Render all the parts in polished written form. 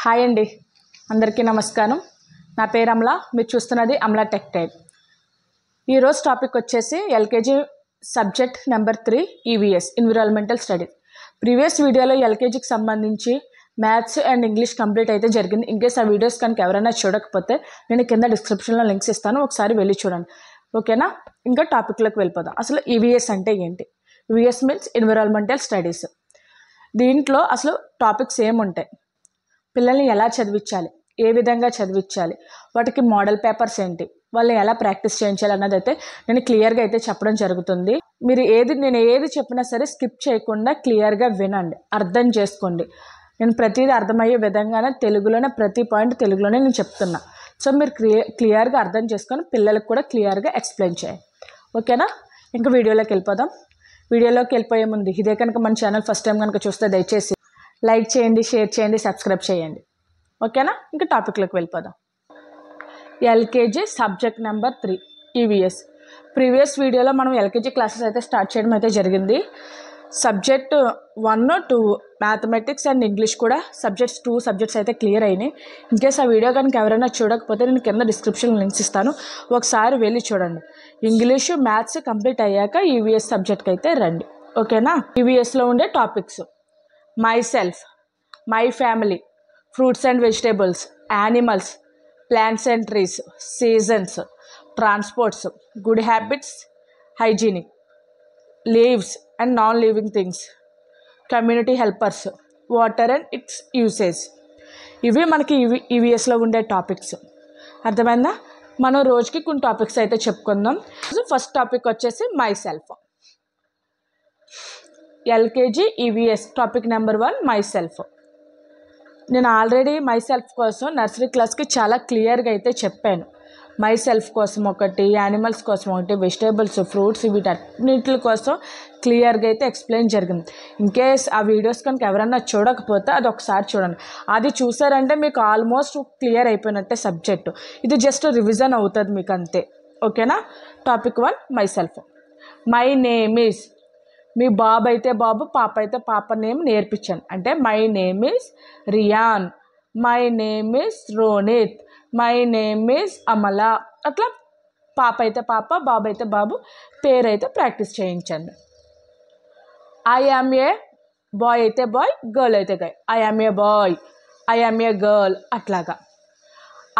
Hi అండి, అందరికీ నమస్కారం. నా పేరు అమల. మీరు చూస్తున్నది అమల టెక్ టైప్. ఈరోజు టాపిక్ వచ్చేసి LKG subject number 3 EVS environmental studies. Previous వీడియోలో ఎల్కేజీకి సంబంధించి మ్యాథ్స్ అండ్ ఇంగ్లీష్ కంప్లీట్ అయితే జరిగింది. ఇన్కేస్ ఆ వీడియోస్ కనుక ఎవరైనా చూడకపోతే నేను కింద డిస్క్రిప్షన్లో లింక్స్ ఇస్తాను, ఒకసారి వెళ్ళి చూడండి. ఓకేనా? ఇంకా టాపిక్లోకి వెళ్ళిపోదాం. అసలు ఈవీఎస్ అంటే ఏంటి? EVS means environmental studies. దీంట్లో అసలు టాపిక్స్ ఏముంటాయి, పిల్లల్ని ఎలా చదివించాలి, ఏ విధంగా చదివించాలి, వాటికి మోడల్ పేపర్స్ ఏంటి, వాళ్ళని ఎలా ప్రాక్టీస్ చేయించాలి అన్నది అయితే నేను క్లియర్గా అయితే చెప్పడం జరుగుతుంది. మీరు నేను ఏది చెప్పినా సరే స్కిప్ చేయకుండా క్లియర్గా వినండి, అర్థం చేసుకోండి. నేను ప్రతిదీ అర్థమయ్యే విధంగానే తెలుగులోనే ప్రతి పాయింట్ తెలుగులోనే నేను చెప్తున్నా. సో మీరు క్లియర్గా అర్థం చేసుకొని పిల్లలకు కూడా క్లియర్గా ఎక్స్ప్లెయిన్ చేయండి. ఓకేనా? ఇంకా వీడియోలోకి వెళ్ళిపోదాం. వీడియోలోకి వెళ్ళిపోయే ముందు ఇదే కనుక మన ఛానల్ ఫస్ట్ టైం కనుక చూస్తే దయచేసి లైక్ చేయండి, షేర్ చేయండి, సబ్స్క్రైబ్ చేయండి. ఓకేనా? ఇంకా టాపిక్లోకి వెళ్ళిపోదాం. LKG subject number 3 EVS. Previous వీడియోలో మనం ఎల్కేజీ క్లాసెస్ అయితే స్టార్ట్ చేయడం అయితే జరిగింది. సబ్జెక్ట్ 1, 2 మ్యాథమెటిక్స్ అండ్ ఇంగ్లీష్ కూడా సబ్జెక్ట్స్ 2 సబ్జెక్ట్స్ అయితే క్లియర్ అయినాయి. ఇన్కేస్ ఆ వీడియో కనుక ఎవరైనా చూడకపోతే నేను కింద డిస్క్రిప్షన్ లింక్స్ ఇస్తాను, ఒకసారి వెళ్ళి చూడండి. ఇంగ్లీషు మ్యాథ్స్ కంప్లీట్ అయ్యాక ఈవీఎస్ సబ్జెక్ట్కి అయితే రండి. ఓకేనా? ఈవీఎస్లో ఉండే topics: my self, my family, fruits and vegetables, animals, plants and trees, seasons, transports, good habits, hygienic, leaves and non living things, community helpers, water and it's usage. ఇవి మనకి ఈవీఎస్లో ఉండే topics. అర్థమైందా? మనం రోజుకి కొన్ని టాపిక్స్ అయితే చెప్పుకుందాం. ఫస్ట్ టాపిక్ వచ్చేసి my self. LKG EVS topic number 1 my self. నేను ఆల్రెడీ మై సెల్ఫ్ కోసం నర్సరీ క్లాస్కి చాలా క్లియర్గా అయితే చెప్పాను. మై సెల్ఫ్ కోసం ఒకటి, యానిమల్స్ కోసం ఒకటి, వెజిటేబుల్స్, ఫ్రూట్స్, వీటన్నిటి కోసం క్లియర్గా అయితే ఎక్స్ప్లెయిన్ జరిగింది. ఇన్కేస్ ఆ వీడియోస్ కనుక ఎవరన్నా చూడకపోతే అది ఒకసారి చూడండి. అది చూసారంటే మీకు ఆల్మోస్ట్ క్లియర్ అయిపోయినట్టే సబ్జెక్టు. ఇది జస్ట్ రివిజన్ అవుతుంది మీకు అంతే. ఓకేనా? Topic 1 myself. My name is, మీ బాబు అయితే బాబు, పాప అయితే పాప నేమ్ నేర్పించాను. అంటే my name is Riyan, my name is Ronit, my name is Amala. అట్లా పాప అయితే పాప, బాబు అయితే బాబు పేరైతే ప్రాక్టీస్ చేయించండి. ఐ యామ్ ఏ బాయ్ అయితే బాయ్, గర్ల్ అయితే girl. I am a boy, I am a girl. అట్లాగా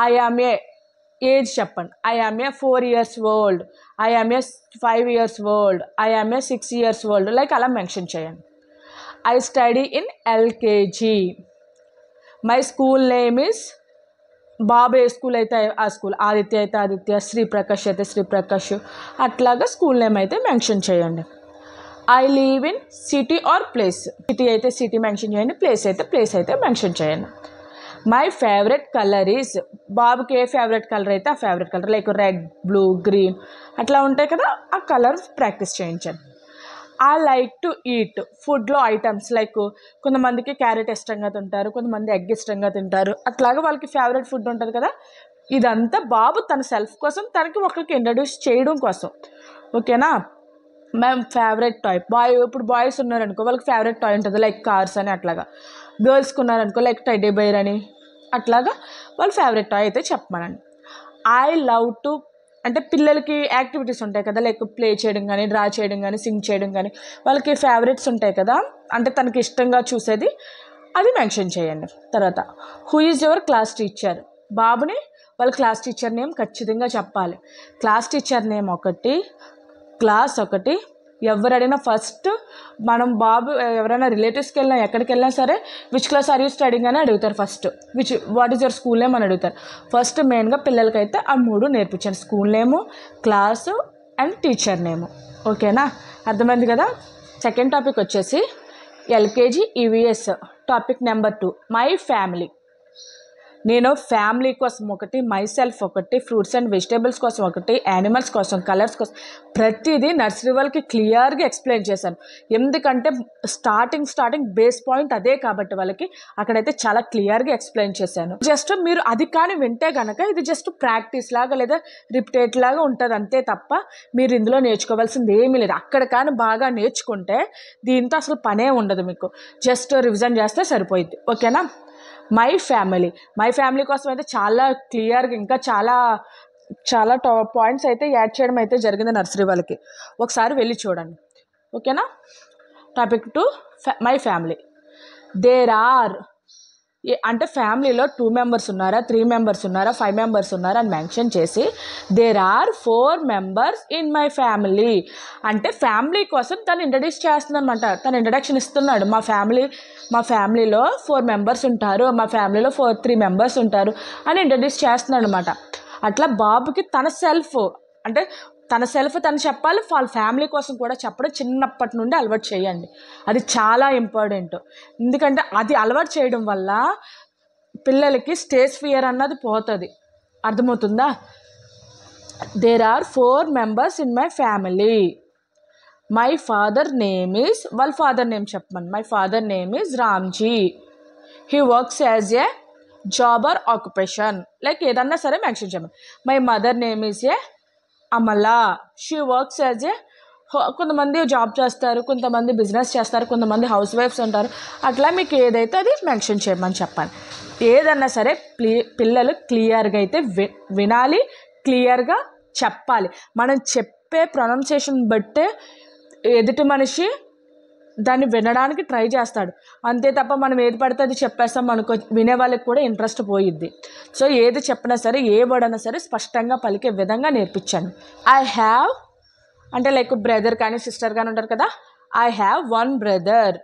ఐ యామ్ ఏ ఏజ్ చెప్పండి. I am a 4 years old, I am a 5 years old, I am a 6 years old. Like అలా mention చేయండి. I study in LKG. My school name is, బాబు ఏ school అయితే ఆ school, Aditya అయితే ఆదిత్య, శ్రీప్రకాష్ అయితే శ్రీప్రకాష్. అట్లాగా స్కూల్ నేమ్ అయితే మెన్షన్ చేయండి. I live in city or place. City అయితే సిటీ మెన్షన్ చేయండి, ప్లేస్ అయితే మెన్షన్ చేయండి. మై ఫేవరెట్ కలర్ ఈజ్, బాబుకి ఏ ఫేవరెట్ కలర్ అయితే ఆ favourite colour, like red, blue, green అట్లా ఉంటాయి కదా, ఆ కలర్ ప్రాక్టీస్ చేయించండి. ఐ లైక్ టు ఈట్, ఫుడ్లో ఐటమ్స్ లైక్ కొంతమందికి క్యారెట్ ఇష్టంగా తింటారు, కొంతమంది ఎగ్ ఇష్టంగా తింటారు. అట్లాగా వాళ్ళకి ఫేవరెట్ ఫుడ్ ఉంటుంది కదా. ఇదంతా బాబు తన సెల్ఫ్ కోసం, తనకి ఒకరికి ఇంట్రడ్యూస్ చేయడం కోసం. ఓకేనా? మేము ఫేవరెట్ టాయ్, ఇప్పుడు బాయ్స్ ఉన్నారనుకో వాళ్ళకి ఫేవరెట్ టాయ్ ఉంటుంది, లైక్ కార్స్ అని. అట్లాగా గర్ల్స్కి ఉన్నారనుకో లైక్ టెడ్డీ బేర్ అని. అట్లాగా వాళ్ళ ఫేవరెట్ టాయ్ అయితే చెప్పమనండి. ఐ లవ్ టు, అంటే పిల్లలకి యాక్టివిటీస్ ఉంటాయి కదా, లైక్ ప్లే చేయడం కానీ, డ్రా చేయడం కానీ, సింగ్ చేయడం కానీ, వాళ్ళకి ఫేవరెట్స్ ఉంటాయి కదా, అంటే తనకి ఇష్టంగా చూసేది అది మెన్షన్ చేయండి. తర్వాత who is your class teacher. బాబుని వాళ్ళ క్లాస్ టీచర్ నేమ్ ఖచ్చితంగా చెప్పాలి. క్లాస్ టీచర్ నేమ్ ఒకటి, క్లాస్ ఒకటి. ఎవరు అడిగినా ఫస్ట్ మనం బాబు ఎవరైనా రిలేటివ్స్కి వెళ్ళినా ఎక్కడికి వెళ్ళినా సరే which class are you studying అని అడుగుతారు. First what is your school name అని అడుగుతారు. ఫస్ట్ మెయిన్గా పిల్లలకైతే ఆ 3 నేర్పించండి, school name, class and teacher name. ఓకేనా? అర్థమైంది కదా. సెకండ్ టాపిక్ వచ్చేసి LKG EVS topic number 2 my family. నేను ఫ్యామిలీ కోసం ఒకటి, మై సెల్ఫ్ ఒకటి, ఫ్రూట్స్ అండ్ వెజిటేబుల్స్ కోసం ఒకటి, యానిమల్స్ కోసం, కలర్స్ కోసం ప్రతిదీ నర్సరీ వాళ్ళకి క్లియర్గా ఎక్స్ప్లెయిన్ చేశాను. ఎందుకంటే స్టార్టింగ్ బేస్ పాయింట్ అదే కాబట్టి వాళ్ళకి అక్కడైతే చాలా క్లియర్గా ఎక్స్ప్లెయిన్ చేశాను. జస్ట్ మీరు అది కానీ వింటే కనుక ఇది జస్ట్ ప్రాక్టీస్ లాగా లేదా రిపిటేట్ లాగా ఉంటుంది అంతే తప్ప మీరు ఇందులో నేర్చుకోవాల్సింది ఏమీ లేదు. అక్కడ కానీ బాగా నేర్చుకుంటే దీంతో అసలు పనే ఉండదు, మీకు జస్ట్ రివిజన్ చేస్తే సరిపోయింది. ఓకేనా? మై ఫ్యామిలీ కోసం అయితే చాలా క్లియర్గా ఇంకా చాలా చాలా పాయింట్స్ అయితే యాడ్ చేయడం అయితే జరిగింది నర్సరీ వాళ్ళకి. ఒకసారి వెళ్ళి చూడండి. ఓకేనా. Topic 2 my family. There are అంటే ఫ్యామిలీలో 2 మెంబర్స్ ఉన్నారా, 3 మెంబర్స్ ఉన్నారా, 5 మెంబర్స్ ఉన్నారా అని మెన్షన్ చేసి there are 4 members in my family అంటే ఫ్యామిలీ కోసం తను ఇంట్రడ్యూస్ చేస్తుంది అనమాట. తను ఇంట్రడక్షన్ ఇస్తున్నాడు. మా ఫ్యామిలీలో 4 మెంబర్స్ ఉంటారు, మా ఫ్యామిలీలో 3 మెంబర్స్ ఉంటారు అని ఇంట్రడ్యూస్ చేస్తున్నాడు అనమాట. అట్లా బాబుకి తన సెల్ఫ్ తను చెప్పాలి. వాళ్ళ ఫ్యామిలీ కోసం కూడా చెప్పడం చిన్నప్పటి నుండి అలవాటు చేయండి. అది చాలా ఇంపార్టెంట్. ఎందుకంటే అది అలవాటు చేయడం వల్ల పిల్లలకి స్టేజ్ ఫియర్ అన్నది పోతుంది. అర్థమవుతుందా. There are 4 members in my family. My father name is వాళ్ళ ఫాదర్ నేమ్ చెప్పమని. My father name is Ramji. He works as a job or occupation like ఏదన్నా సరే మెన్షన్ చేయమని. My mother name is a Amala. She works as a కొంతమంది job చేస్తారు, కొంతమంది business చేస్తారు, కొంతమంది హౌస్ వైఫ్స్ ఉంటారు. అట్లా మీకు ఏదైతే అది మెన్షన్ చేయమని చెప్పాలి. ఏదన్నా సరే పిల్లలు క్లియర్గా అయితే వినాలి, క్లియర్గా చెప్పాలి. మనం చెప్పే ప్రొనౌన్సియేషన్ బట్టే ఎదుటి మనిషి దాన్ని వినడానికి ట్రై చేస్తాడు. అంతే తప్ప మనం ఏది పడితే అది చెప్పేస్తాం అనుకో, వినే వాళ్ళకి కూడా ఇంట్రెస్ట్ పోయిద్ది. సో ఏది చెప్పినా సరే, ఏ వర్డ్ అయినా సరే స్పష్టంగా పలికే విధంగా నేర్పించండి. ఐ హ్యావ్ అంటే లైక్ బ్రదర్ కానీ సిస్టర్ కానీ ఉంటారు కదా. I have 1 brother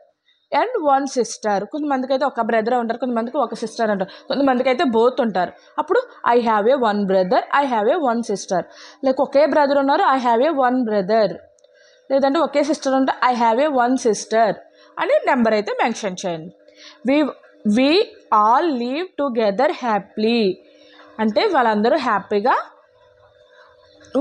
and 1 sister. కొంతమందికి అయితే ఒక బ్రదర్ ఉంటారు, కొంతమందికి ఒక సిస్టర్ ఉంటారు, కొంతమందికి అయితే బోత్ ఉంటారు. అప్పుడు I have a 1 brother, I have a 1 sister. Like ఒకే బ్రదర్ ఉన్నారు, ఐ హ్యావ్ ఏ 1 బ్రదర్. లేదంటే ఒకే సిస్టర్ ఉంటే ఐ హ్యావ్ ఏ 1 సిస్టర్ అని నెంబర్ అయితే మెన్షన్ చేయండి. We all live together happily అంటే వాళ్ళందరూ హ్యాపీగా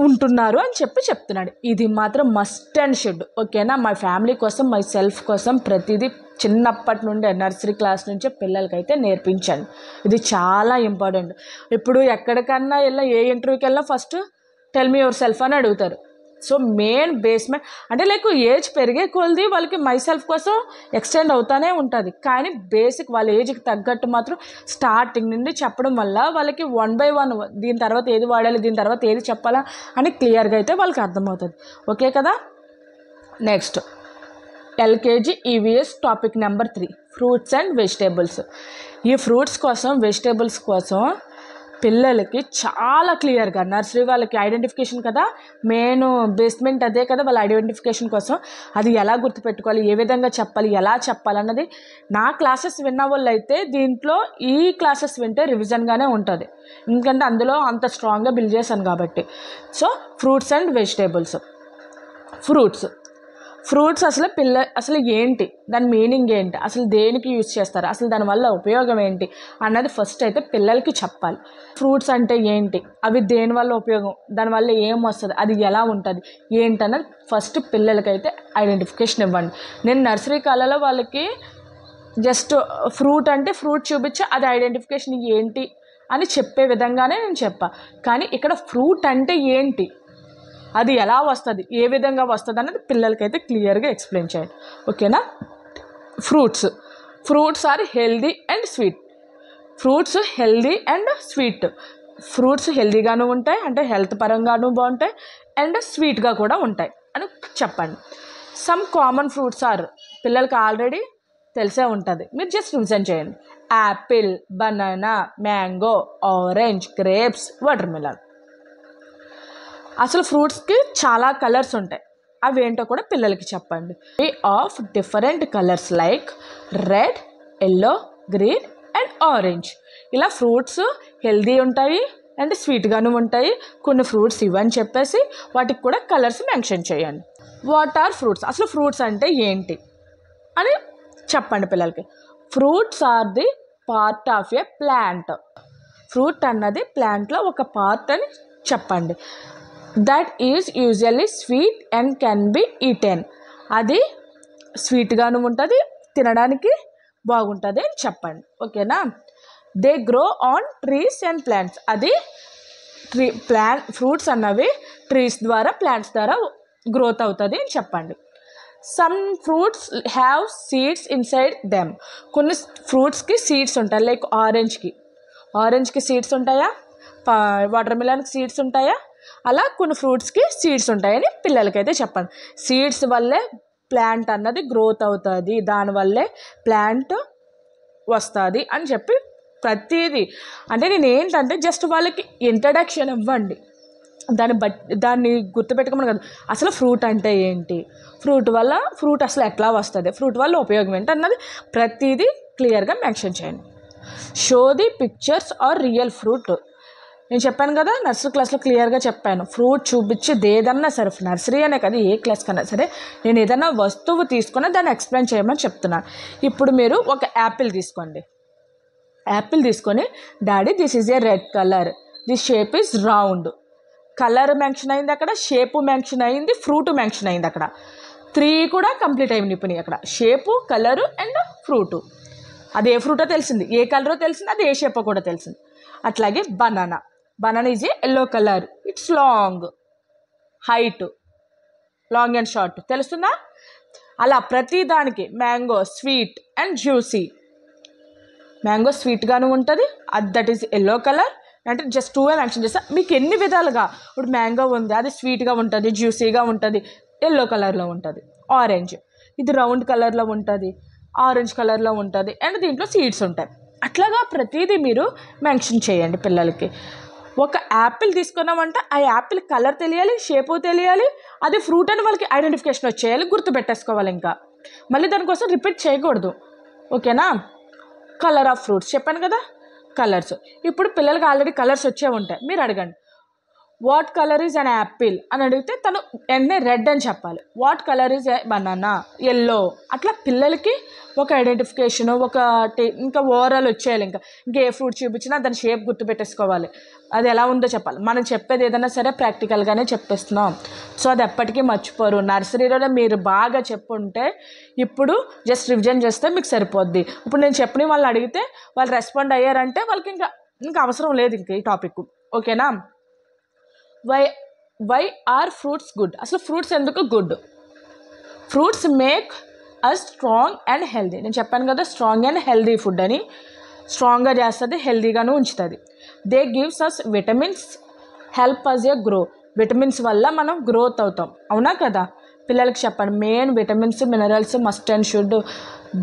ఉంటున్నారు అని చెప్తున్నాడు. ఇది మాత్రం మస్ట్ అండ్ షుడ్. ఓకేనా. మై ఫ్యామిలీ కోసం, మై సెల్ఫ్ కోసం ప్రతిదీ చిన్నప్పటి నుండి నర్సరీ క్లాస్ నుంచే పిల్లలకైతే నేర్పించండి. ఇది చాలా ఇంపార్టెంట్. ఇప్పుడు ఎక్కడికన్నా ఏ ఇంటర్వ్యూకి వెళ్ళినా first tell me your self అని అడుగుతారు. సో మెయిన్ బేస్మెంట్ అంటే లైక్ ఏజ్ పెరిగే కొలది వాళ్ళకి మై సెల్ఫ్ కోసం ఎక్స్టెండ్ అవుతానే ఉంటుంది. కానీ బేసిక్ వాళ్ళ ఏజ్కి తగ్గట్టు మాత్రం స్టార్టింగ్ నుండి చెప్పడం వల్ల వాళ్ళకి 1 by 1 దీని తర్వాత ఏది వాడాలి, దీని తర్వాత ఏది చెప్పాలా అని క్లియర్గా అయితే వాళ్ళకి అర్థమవుతుంది. ఓకే కదా. Next LKG EVS topic number 3 fruits and vegetables. ఈ ఫ్రూట్స్ కోసం, వెజిటేబుల్స్ కోసం పిల్లలకి చాలా క్లియర్గా నర్సరీ వాళ్ళకి ఐడెంటిఫికేషన్ కదా మెయిన్ బేస్మెంట్, అదే కదా వాళ్ళ ఐడెంటిఫికేషన్ కోసం అది ఎలా గుర్తుపెట్టుకోవాలి, ఏ విధంగా చెప్పాలి, ఎలా చెప్పాలన్నది నా క్లాసెస్ విన్న వాళ్ళు అయితే దీంట్లో ఈ క్లాసెస్ వింటే రివిజన్గానే ఉంటుంది. ఎందుకంటే అందులో అంత స్ట్రాంగ్గా బిల్డ్ చేశాను కాబట్టి. So fruits and vegetables. Fruits అసలు ఏంటి, దాని మీనింగ్ ఏంటి, అసలు దేనికి యూజ్ చేస్తారు, అసలు దానివల్ల ఉపయోగం ఏంటి అన్నది ఫస్ట్ అయితే పిల్లలకి చెప్పాలి. ఫ్రూట్స్ అంటే ఏంటి, అవి దేనివల్ల ఉపయోగం, దానివల్ల ఏం వస్తుంది, అది ఎలా ఉంటుంది ఏంటన్నది ఫస్ట్ పిల్లలకైతే ఐడెంటిఫికేషన్ ఇవ్వండి. నేను నర్సరీ కాలంలో వాళ్ళకి జస్ట్ ఫ్రూట్ అంటే ఫ్రూట్ చూపించి అది ఐడెంటిఫికేషన్ ఏంటి అని చెప్పే విధంగానే నేను చెప్పా. కానీ ఇక్కడ ఫ్రూట్ అంటే ఏంటి, అది ఎలా వస్తుంది, ఏ విధంగా వస్తుంది అన్నది పిల్లలకైతే క్లియర్గా ఎక్స్ప్లెయిన్ చేయండి. ఓకేనా. Fruits are healthy and sweet. Fruits healthy and sweet. Fruits హెల్దీగాను ఉంటాయి అంటే హెల్త్ పరంగాను బాగుంటాయి అండ్ స్వీట్గా కూడా ఉంటాయి అని చెప్పండి. సమ్ కామన్ ఫ్రూట్స్ ఆర్ పిల్లలకి ఆల్రెడీ తెలిసే ఉంటుంది, మీరు జస్ట్ రివిజన్ చేయండి. Apple, banana, mango, orange, grapes, water melon. అసలు ఫ్రూట్స్కి చాలా కలర్స్ ఉంటాయి, అవి ఏంటో కూడా పిల్లలకి చెప్పండి. Of different colours like red, yellow, green and orange. ఇలా ఫ్రూట్స్ హెల్దీ ఉంటాయి అండ్ స్వీట్గాను ఉంటాయి. కొన్ని ఫ్రూట్స్ ఇవని చెప్పేసి వాటికి కూడా కలర్స్ మెన్షన్ చేయండి. వాట్ ఆర్ ఫ్రూట్స్, అసలు ఫ్రూట్స్ అంటే ఏంటి అని చెప్పండి పిల్లలకి. Fruits are the part of a plant. Fruit అన్నది ప్లాంట్లో ఒక పార్ట్ అని చెప్పండి. That is usually sweet and can be eaten. అది స్వీట్గాను ఉంటుంది, తినడానికి బాగుంటుంది అని చెప్పండి. ఓకేనా. They grow on trees and plants. అది ఫ్రూట్స్ అన్నవి ట్రీస్ ద్వారా, ప్లాంట్స్ ద్వారా గ్రోత్ అవుతుంది అని చెప్పండి. Some fruits have seeds inside them. కొన్ని ఫ్రూట్స్కి సీడ్స్ ఉంటాయి. లైక్ ఆరెంజ్కి సీడ్స్ ఉంటాయా, వాటర్ మిలన్కి సీడ్స్ ఉంటాయా, అలా కొన్ని ఫ్రూట్స్కి సీడ్స్ ఉంటాయని పిల్లలకైతే చెప్పండి. సీడ్స్ వల్లే ప్లాంట్ అన్నది గ్రోత్ అవుతుంది, దానివల్లే ప్లాంట్ వస్తుంది అని చెప్పి ప్రతిదీ అంటే నేను ఏంటంటే జస్ట్ వాళ్ళకి ఇంట్రడక్షన్ ఇవ్వండి. దాన్ని గుర్తుపెట్టుకోమని కాదు, అసలు ఫ్రూట్ అంటే ఏంటి, ఫ్రూట్ అసలు ఎట్లా వస్తుంది, ఫ్రూట్ వల్ల ఉపయోగం ఏంటి అన్నది ప్రతిదీ క్లియర్గా మెన్షన్ చేయండి. Show the pictures or real fruit. నేను చెప్పాను కదా, నర్సరీ క్లాస్లో క్లియర్గా చెప్పాను. ఫ్రూట్ చూపించేది ఏదన్నా సరే, నర్సరీ అనే కదా ఏ క్లాస్ కన్నా సరే, నేను ఏదైనా వస్తువు తీసుకున్నా దాన్ని ఎక్స్ప్లెయిన్ చేయమని చెప్తున్నాను. ఇప్పుడు మీరు ఒక యాపిల్ తీసుకోండి. యాపిల్ తీసుకొని, daddy this is A red colour, this shape is round. Colour mention అయింది అక్కడ, షేపు మెన్షన్ అయింది, ఫ్రూట్ మెన్షన్ అయింది అక్కడ. 3 కూడా కంప్లీట్ అయింది. ఇప్పుడు అక్కడ షేపు, కలరు అండ్ ఫ్రూటు. అది ఏ ఫ్రూటో తెలిసింది, ఏ కలరో తెలిసింది, అది ఏ షేపో కూడా తెలిసింది. అట్లాగే banana is a yellow colour, it's long, height, long and short తెలుస్తుందా? అలా ప్రతి దానికి mango sweet and juicy. Mango స్వీట్గాను ఉంటుంది, దట్ ఈస్ ఎల్లో కలర్. అంటే జస్ట్ 2 మెన్షన్ చేస్తా. మీకు ఎన్ని విధాలుగా, ఇప్పుడు మ్యాంగో ఉంది, అది స్వీట్గా ఉంటుంది, జ్యూసీగా ఉంటుంది, ఎల్లో కలర్లో ఉంటుంది. ఆరెంజ్ ఇది రౌండ్ కలర్లో ఉంటుంది, ఆరెంజ్ కలర్లో ఉంటుంది, అండ్ దీంట్లో సీడ్స్ ఉంటాయి. అట్లాగా ప్రతిదీ మీరు మెన్షన్ చేయండి పిల్లలకి. ఒక యాపిల్ తీసుకున్నామంటే ఆ యాపిల్ కలర్ తెలియాలి, షేపు తెలియాలి, అది ఫ్రూట్ అని వాళ్ళకి ఐడెంటిఫికేషన్ వచ్చేయాలి, గుర్తుపెట్టేసుకోవాలి. ఇంకా మళ్ళీ దానికోసం రిపీట్ చేయకూడదు. ఓకేనా? కలర్ ఆఫ్ ఫ్రూట్స్ చెప్పాను కదా, కలర్స్. ఇప్పుడు పిల్లలకి ఆల్రెడీ కలర్స్ వచ్చే ఉంటాయి. మీరు అడగండి, what colour is an apple అని అడిగితే తను వెంటనే రెడ్ అని చెప్పాలి. What colour is banana, yellow. అట్లా పిల్లలకి ఒక ఐడెంటిఫికేషన్, ఇంకా ఓవరాల్ వచ్చేయాలి. ఇంకా ఏ ఫ్రూట్ చూపించినా దాని షేప్ గుర్తుపెట్టేసుకోవాలి, అది ఎలా ఉందో చెప్పాలి. మనం చెప్పేది ఏదైనా సరే ప్రాక్టికల్గానే చెప్పేస్తున్నాం, సో అది ఎప్పటికీ మర్చిపోరు. నర్సరీలోనే మీరు బాగా చెప్పుంటే ఇప్పుడు జస్ట్ రివిజన్ చేస్తే మీకు సరిపోద్ది. ఇప్పుడు నేను చెప్పిన వాళ్ళు అడిగితే వాళ్ళు రెస్పాండ్ అయ్యారంటే వాళ్ళకి ఇంకా అవసరం లేదు ఇంకా ఈ టాపిక్. ఓకేనా? Why are fruits good? అసలు ఫ్రూట్స్ ఎందుకు good? Fruits make us strong and healthy. నేను చెప్పాను కదా స్ట్రాంగ్ అండ్ హెల్దీ ఫుడ్ అని. స్ట్రాంగ్గా చేస్తుంది, హెల్దీగాను ఉంచుతుంది. They gives us vitamins, help us a grow. Vitamins వల్ల మనం గ్రోత్ అవుతాం, అవునా కదా? పిల్లలకి చెప్పండి, main vitamins minerals must and should.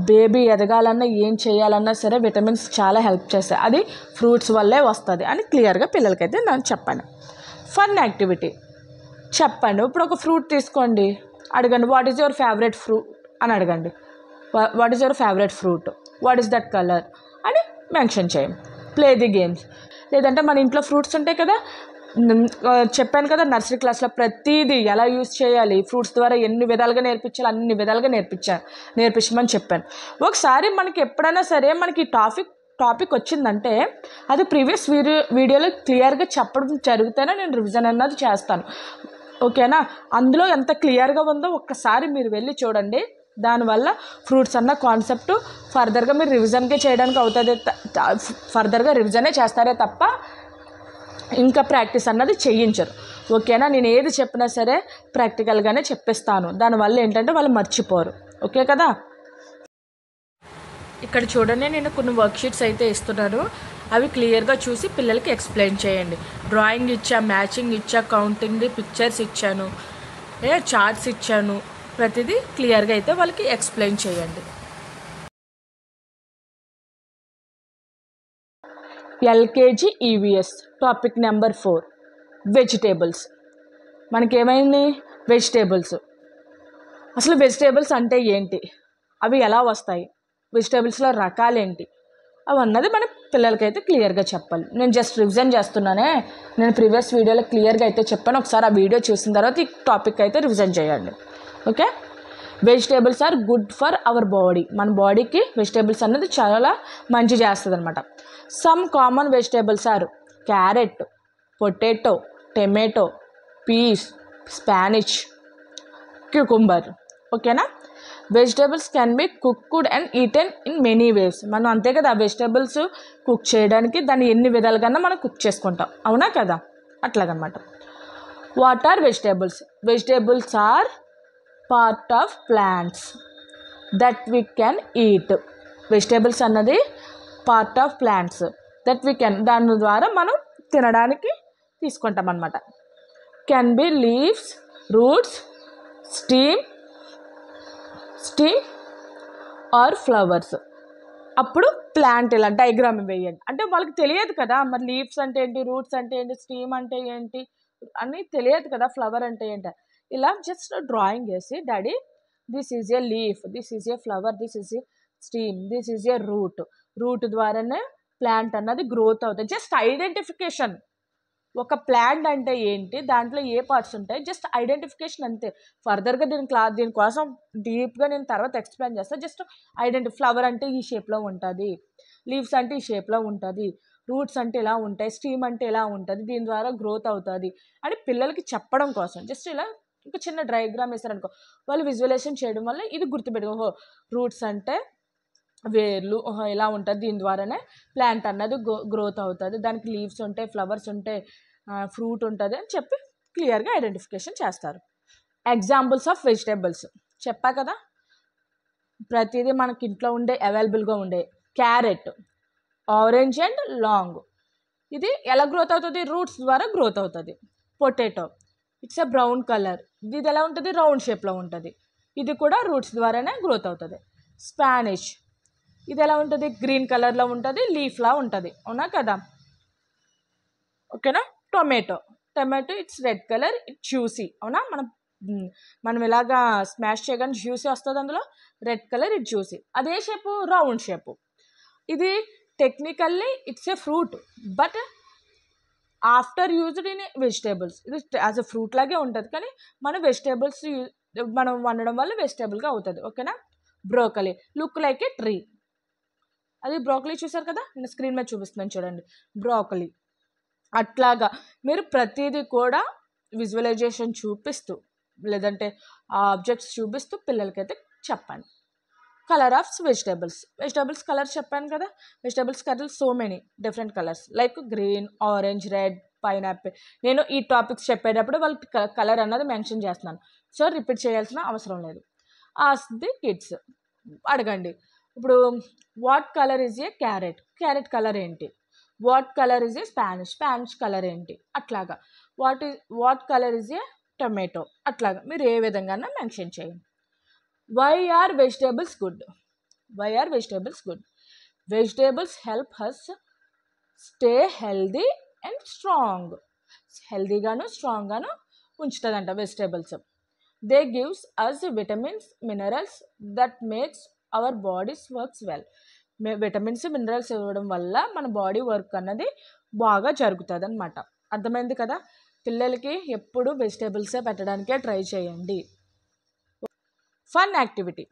Baby ఎదగాలన్నా ఏం చేయాలన్నా సరే విటమిన్స్ చాలా హెల్ప్ చేస్తాయి, అది ఫ్రూట్స్ వల్లే వస్తుంది అని క్లియర్గా పిల్లలకైతే నేను చెప్పాను. ఫన్ యాక్టివిటీ చెప్పండి. ఇప్పుడు ఒక ఫ్రూట్ తీసుకోండి, అడగండి what is your favourite fruit అని అడగండి. What is your favourite fruit, what is that colour అని మెన్షన్ చేయండి. Play the games. లేదంటే మన ఇంట్లో ఫ్రూట్స్ ఉంటాయి కదా, చెప్పాను కదా నర్సరీ క్లాస్లో ప్రతిదీ ఎలా యూజ్ చేయాలి, ఫ్రూట్స్ ద్వారా ఎన్ని విధాలుగా నేర్పించాలి అన్ని విధాలుగా నేర్పించమని చెప్పాను. ఒకసారి మనకి ఎప్పుడైనా సరే మనకి టాపిక్ వచ్చిందంటే అది ప్రీవియస్ వీడియోలో క్లియర్గా చెప్పడం జరిగితేనే నేను రివిజన్ అన్నది చేస్తాను. ఓకేనా? అందులో ఎంత క్లియర్గా ఉందో ఒక్కసారి మీరు వెళ్ళి చూడండి. దానివల్ల ఫ్రూట్స్ అన్న కాన్సెప్ట్ ఫర్దర్గా మీరు రివిజన్కే చేయడానికి అవుతుంది, ఫర్దర్గా రివిజనే చేస్తారే తప్ప ఇంకా ప్రాక్టీస్ అన్నది చేయించరు. ఓకేనా? నేను ఏది చెప్పినా సరే ప్రాక్టికల్గానే చెప్పిస్తాను, దానివల్ల ఏంటంటే వాళ్ళు మర్చిపోరు. ఓకే కదా? ఇక్కడ చూడండి, నేను కొన్ని వర్క్షీట్స్ అయితే ఇస్తున్నాను, అవి క్లియర్గా చూసి పిల్లలకి ఎక్స్ప్లెయిన్ చేయండి. డ్రాయింగ్ ఇచ్చా, మ్యాచింగ్ ఇచ్చా, కౌంటింగ్ పిక్చర్స్ ఇచ్చాను, చార్ట్స్ ఇచ్చాను, ప్రతిదీ క్లియర్గా అయితే వాళ్ళకి ఎక్స్ప్లెయిన్ చేయండి. LKG EVS topic number 4 vegetables. మనకేమైంది? వెజిటేబుల్స్. అసలు వెజిటేబుల్స్ అంటే ఏంటి, అవి ఎలా వస్తాయి, వెజిటేబుల్స్లో రకాలేంటి, అవన్నది మన పిల్లలకైతే క్లియర్గా చెప్పాలి. నేను జస్ట్ రివిజన్ చేస్తున్నానే, నేను ప్రీవియస్ వీడియోలో క్లియర్గా అయితే చెప్పాను. ఒకసారి ఆ వీడియో చూసిన తర్వాత ఈ టాపిక్ అయితే రివిజన్ చేయండి. Okay? Vegetables are good for our body. మన బాడీకి వెజిటేబుల్స్ అన్నది చాలా మంచి చేస్తుంది అనమాట. Some common vegetables are carrot, potato, tomato, peas, spinach, cucumber. ఓకేనా? Vegetables can be cooked and eaten in many ways. మనం అంతే కదా, వెజిటేబుల్స్ కుక్ చేయడానికి దాన్ని ఎన్ని విధాలుగా మనం కుక్ చేసుకుంటాం, అవునా కదా? అట్లాగనమాట. What are vegetables? Vegetables are part of plants that we can eat. Vegetables అన్నది part of plants that we can, దాని ద్వారా మనం తినడానికి తీసుకుంటాం అన్నమాట. Can be leaves, roots, stem or flowers. అప్పుడు ప్లాంట్ ఇలా డయాగ్రామ్ వేయండి. అంటే వాళ్ళకి తెలియదు కదా మరి లీవ్స్ అంటే ఏంటి, రూట్స్ అంటే ఏంటి, స్టీమ్ అంటే ఏంటి అని తెలియదు కదా, ఫ్లవర్ అంటే ఏంటి. ఇలా జస్ట్ డ్రాయింగ్ వేసి daddy this is a leaf, this is a flower, this is a stem, this is a root ద్వారానే ప్లాంట్ అన్నది గ్రోత్ అవుతుంది. Just identification. ఒక ప్లాంట్ అంటే ఏంటి, దాంట్లో ఏ పార్ట్స్ ఉంటాయి, జస్ట్ ఐడెంటిఫికేషన్ అంతే. ఫర్దర్గా దీనికోసం డీప్గా నేను తర్వాత ఎక్స్ప్లెయిన్ చేస్తాను. జస్ట్ ఫ్లవర్ అంటే ఈ షేప్లో ఉంటుంది, లీవ్స్ అంటే ఈ షేప్లో ఉంటుంది, రూట్స్ అంటే ఇలా ఉంటాయి, స్టీమ్ అంటే ఇలా ఉంటుంది, దీని ద్వారా గ్రోత్ అవుతుంది అని పిల్లలకి చెప్పడం కోసం జస్ట్ ఇలా ఒక చిన్న డయాగ్రామ్ వేస్తారనుకో, వాళ్ళు విజువలైజేషన్ చేయడం వల్ల ఇది గుర్తుపెట్టుకో, ఓహో రూట్స్ అంటే వేర్లు, ఇలా ఉంటుంది, దీని ద్వారానే ప్లాంట్ అన్నది గ్రోత్ అవుతుంది, దానికి లీవ్స్ ఉంటాయి, ఫ్లవర్స్ ఉంటాయి, ఫ్రూట్ ఉంటుంది అని చెప్పి క్లియర్గా ఐడెంటిఫికేషన్ చేస్తారు. ఎగ్జాంపుల్స్ ఆఫ్ వెజిటేబుల్స్ చెప్పా కదా, ప్రతిదీ మనకి ఇంట్లో ఉండే అవైలబుల్గా ఉండే. క్యారెట్ ఆరెంజ్ అండ్ లాంగ్, ఇది ఎలా గ్రోత్ అవుతుంది, రూట్స్ ద్వారా గ్రోత్ అవుతుంది. Potato it's a brown colour, ఇది ఎలా ఉంటుంది, రౌండ్ షేప్లో ఉంటుంది, ఇది కూడా రూట్స్ ద్వారానే గ్రోత్ అవుతుంది. స్పానిష్ ఇది ఎలా ఉంటుంది, గ్రీన్ కలర్లో ఉంటుంది, లీఫ్లా ఉంటుంది, అవునా కదా. ఓకేనా. Tomato it's red colour, it's juicy, అవునా. మనం ఇలాగా స్మాష్ చేయగానే జ్యూసీ వస్తుంది, అందులో రెడ్ కలర్, ఇట్ జ్యూసీ. అదే షేపు రౌండ్ షేపు. ఇది technically it's a fruit, but after used in vegetables ఇది యాజ్ ఎ ఫ్రూట్ లాగే ఉంటుంది, కానీ మన వెజిటేబుల్స్ మనం వండడం వల్ల వెజిటేబుల్గా అవుతుంది. ఓకేనా. బ్రోకలీ లుక్ లైక్ ఏ ట్రీ, అది బ్రోకలీ చూసారు కదా, నేను స్క్రీన్ మీద చూపిస్తున్నాను చూడండి, బ్రోకలీ. అట్లాగా మీరు ప్రతిదీ కూడా విజువలైజేషన్ చూపిస్తూ లేదంటే ఆ ఆబ్జెక్ట్స్ చూపిస్తూ పిల్లలకైతే చెప్పండి. కలర్ ఆఫ్ వెజిటేబుల్స్ కలర్స్ చెప్పాను కదా, vegetables colours so many different colours like green, orange, red, pineapple. నేను ఈ టాపిక్స్ చెప్పేటప్పుడు వాళ్ళకి కలర్ అన్నది మెన్షన్ చేస్తున్నాను, సో రిపీట్ చేయాల్సిన అవసరం లేదు. ఆస్క్ ది కిడ్స్, అడగండి. ఇప్పుడు what colour is a carrot colour ఏంటి, what colour is a spinach colour ఏంటి, అట్లాగా. What colour is a tomato, అట్లాగా మీరు ఏ విధంగా మెన్షన్ చేయండి. Why are vegetables good, vegetables help us stay healthy and strong, హెల్దీగాను స్ట్రాంగ్గాను ఉంచుతుందంట vegetables. They gives us vitamins, minerals that makes our bodies works well. Vitamins, minerals ఇవ్వడం వల్ల మన బాడీ వర్క్ అన్నది బాగా జరుగుతుంది అనమాట. అర్థమైంది కదా. పిల్లలకి ఎప్పుడు వెజిటేబుల్సే పెట్టడానికే ట్రై చేయండి. Fun activity,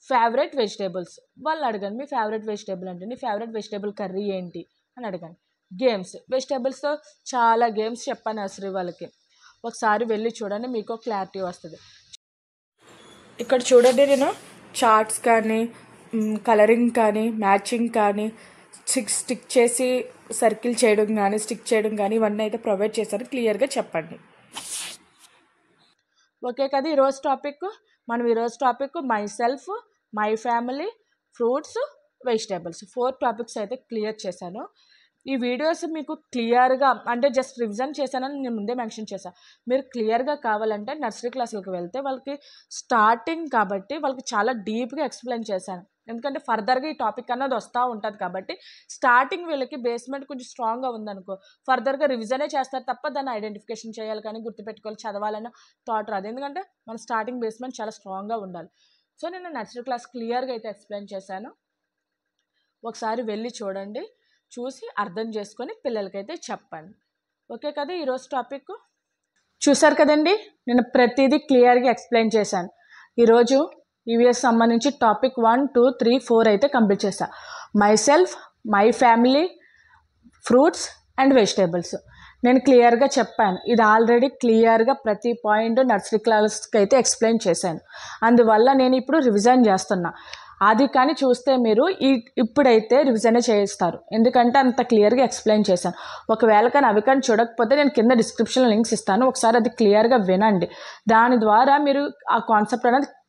favourite vegetables. వాళ్ళు అడగండి మీ ఫేవరెట్ వెజిటేబుల్ అంటే, నీ ఫేవరెట్ వెజిటేబుల్ కర్రీ ఏంటి అని అడగండి. గేమ్స్, వెజిటేబుల్స్తో చాలా గేమ్స్ చెప్పాను నర్సరీ వాళ్ళకి, ఒకసారి వెళ్ళి చూడండి, మీకు క్లారిటీ వస్తుంది. ఇక్కడ చూడండి, నేను చార్ట్స్ కానీ కలరింగ్ కానీ మ్యాచింగ్ కానీ స్టిక్ చేసి సర్కిల్ చేయడం కానీ స్టిక్ చేయడం కానీ ఇవన్నీ అయితే ప్రొవైడ్ చేశాను. క్లియర్గా చెప్పండి. ఓకే కదా. ఈరోజు topic my self, my family, fruits, vegetables 4 topics అయితే క్లియర్ చేశాను. ఈ వీడియోస్ మీకు క్లియర్గా అంటే జస్ట్ రివిజన్ చేశానని నేను ముందే మెన్షన్ చేశాను. మీరు క్లియర్గా కావాలంటే నర్సరీ క్లాసులకు వెళ్తే వాళ్ళకి స్టార్టింగ్ కాబట్టి వాళ్ళకి చాలా డీప్గా ఎక్స్ప్లెయిన్ చేశాను. ఎందుకంటే ఫర్దర్గా ఈ టాపిక్ అన్నది వస్తూ ఉంటుంది కాబట్టి స్టార్టింగ్ వీళ్ళకి బేస్మెంట్ కొంచెం స్ట్రాంగ్గా ఉందనుకో ఫర్దర్గా రివిజనే చేస్తారు తప్ప దాన్ని ఐడెంటిఫికేషన్ చేయాలి కానీ గుర్తుపెట్టుకోవాలి చదవాలని థాట్ రాదు. ఎందుకంటే మన స్టార్టింగ్ బేస్మెంట్ చాలా స్ట్రాంగ్గా ఉండాలి. సో నేను నర్సరీ క్లాస్ క్లియర్గా అయితే ఎక్స్ప్లెయిన్ చేశాను. ఒకసారి వెళ్ళి చూడండి, చూసి అర్థం చేసుకొని పిల్లలకైతే చెప్పండి. ఓకే కదా. ఈరోజు టాపిక్ చూసారు కదండి, నేను ప్రతిదీ క్లియర్గా ఎక్స్ప్లెయిన్ చేశాను. ఈరోజు ఈవీఎస్ సంబంధించి టాపిక్ 1, 2, 3, 4 అయితే కంప్లీట్ చేశాను. My self, my family, fruits and vegetables నేను క్లియర్గా చెప్పాను. ఇది ఆల్రెడీ క్లియర్గా ప్రతి పాయింట్ నర్సరీ క్లాస్కి అయితే ఎక్స్ప్లెయిన్ చేశాను. అందువల్ల నేను ఇప్పుడు రివిజన్ చేస్తున్నా. అది కానీ చూస్తే మీరు ఇప్పుడైతే రివిజనే చేస్తారు, ఎందుకంటే అంత క్లియర్గా ఎక్స్ప్లెయిన్ చేశాను. ఒకవేళ కానీ అవి కానీ చూడకపోతే నేను కింద డిస్క్రిప్షన్లో లింక్స్ ఇస్తాను, ఒకసారి అది క్లియర్గా వినండి. దాని ద్వారా మీరు ఆ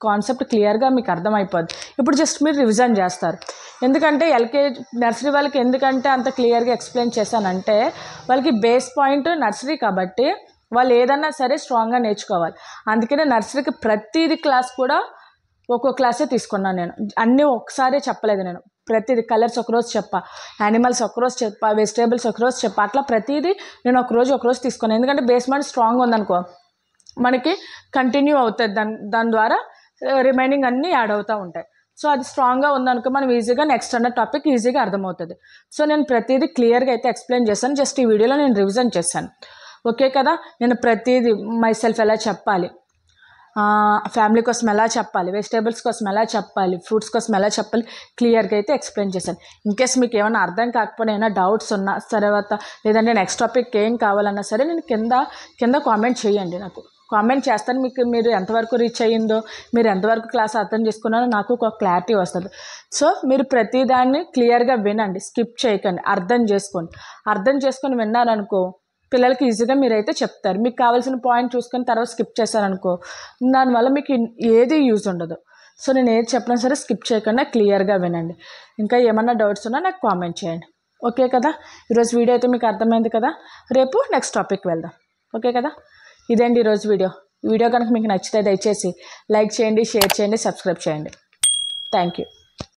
కాన్సెప్ట్ క్లియర్గా మీకు అర్థమైపోద్ది. ఇప్పుడు జస్ట్ మీరు రివిజన్ చేస్తారు. ఎందుకంటే ఎల్కేజీ నర్సరీ వాళ్ళకి ఎందుకంటే అంత క్లియర్గా ఎక్స్ప్లెయిన్ చేశానంటే, వాళ్ళకి బేస్ పాయింట్ నర్సరీ కాబట్టి వాళ్ళు ఏదన్నా సరే స్ట్రాంగ్గా నేర్చుకోవాలి. అందుకనే నర్సరీకి ప్రతిదీ క్లాస్ కూడా ఒక్కొక్క క్లాసే తీసుకున్నాను నేను, అన్నీ ఒకసారే చెప్పలేదు నేను. ప్రతిదీ కలర్స్ ఒకరోజు చెప్పా, యానిమల్స్ ఒకరోజు చెప్పా, వెజిటేబుల్స్ ఒకరోజు చెప్పా, అట్లా ప్రతిదీ నేను ఒకరోజు తీసుకున్నాను. ఎందుకంటే బేస్మెంట్ స్ట్రాంగ్ ఉందనుకో మనకి కంటిన్యూ అవుతుంది, దాని ద్వారా రిమైనింగ్ అన్నీ యాడ్ అవుతూ ఉంటాయి. సో అది స్ట్రాంగ్గా ఉందనుకో మనం ఈజీగా నెక్స్ట్ అన్న టాపిక్ ఈజీగా అర్థమవుతుంది. సో నేను ప్రతిదీ క్లియర్గా అయితే ఎక్స్ప్లెయిన్ చేశాను, జస్ట్ ఈ వీడియోలో నేను రివిజన్ చేశాను. ఓకే కదా. నేను ప్రతిదీ మైసెల్ఫ్ ఎలా చెప్పాలి, ఫ్యామిలీ కోసం ఎలా చెప్పాలి, వెజిటేబుల్స్ కోసం ఎలా చెప్పాలి, ఫ్రూట్స్ కోసం ఎలా చెప్పాలి, క్లియర్గా అయితే ఎక్స్ప్లెయిన్ చేశాను. ఇన్కేస్ మీకు ఏమైనా అర్థం కాకపోయినా ఏమైనా డౌట్స్ ఉన్నా తర్వాత లేదంటే నెక్స్ట్ టాపిక్ ఏం కావాలన్నా సరే నేను కింద కామెంట్ చేయండి. నాకు కామెంట్ చేస్తాను, మీరు ఎంతవరకు రీచ్ అయ్యిందో, మీరు ఎంతవరకు క్లాస్ అర్థం చేసుకున్నారో నాకు ఒక క్లారిటీ వస్తుంది. సో మీరు ప్రతిదాన్ని క్లియర్గా వినండి, స్కిప్ చేయకండి, అర్థం చేసుకొని విన్నారనుకో పిల్లలకి ఈజీగా మీరైతే చెప్తారు. మీకు కావాల్సిన పాయింట్ చూసుకొని తర్వాత స్కిప్ చేశారనుకో దానివల్ల మీకు ఏది యూజ్ ఉండదు. సో నేను ఏది చెప్పినా సరే స్కిప్ చేయకుండా క్లియర్గా వినండి. ఇంకా ఏమన్నా డౌట్స్ ఉన్నా నాకు కామెంట్ చేయండి. ఓకే కదా. ఈరోజు వీడియో అయితే మీకు అర్థమైంది కదా. రేపు నెక్స్ట్ టాపిక్ వెళ్దాం. ఓకే కదా. ఇదేంటి ఈరోజు వీడియో కనుక మీకు నచ్చితే దయచేసి లైక్ చేయండి, షేర్ చేయండి, సబ్స్క్రైబ్ చేయండి. Thank you.